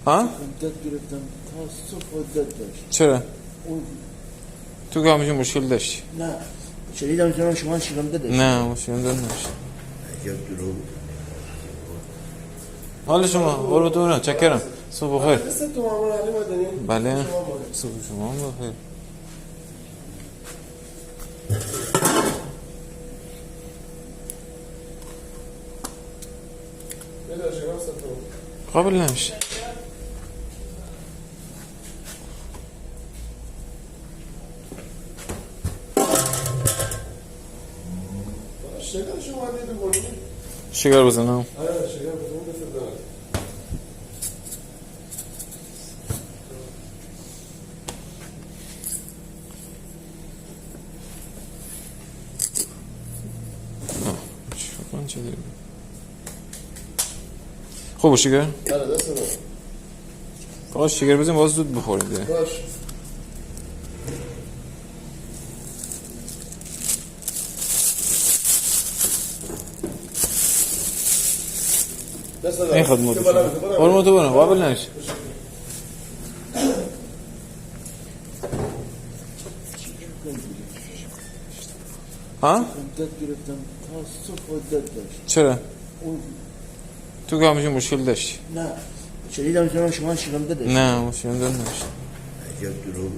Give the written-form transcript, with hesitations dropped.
ها؟ مدت گرفتم تا صبح مدت داشت. چرا؟ اون تو که همیشه مشکل داشتی؟ نه شنیدم که شما شیرنده داشت. نه مشکل نداشت. عجب دروغ. حال شما قربونتون چکرم. صبح بخیر. مثل تو مامان علی مدنی. بله صبح شما هم بخیر. بده شما ستون. قابل نمیشه. شکر شما دیدی بودی؟ شکر بزنم. آره شکر بزنم بفرمایید. شکر چه دیگه. خوب شکر؟ آره دست من. فقط شکر بزنیم باز زود بخوریم دیگه. باش. این خدمت قربونت برم قابل نمیشه. ها؟ مدت گرفتم تا صبح مدت داشت. چرا؟ اون تو که همیشه مشکل داشتی؟ نه شنیدم که شما شیرنده داشت. نه مشکل نداشت. عجب دروغ.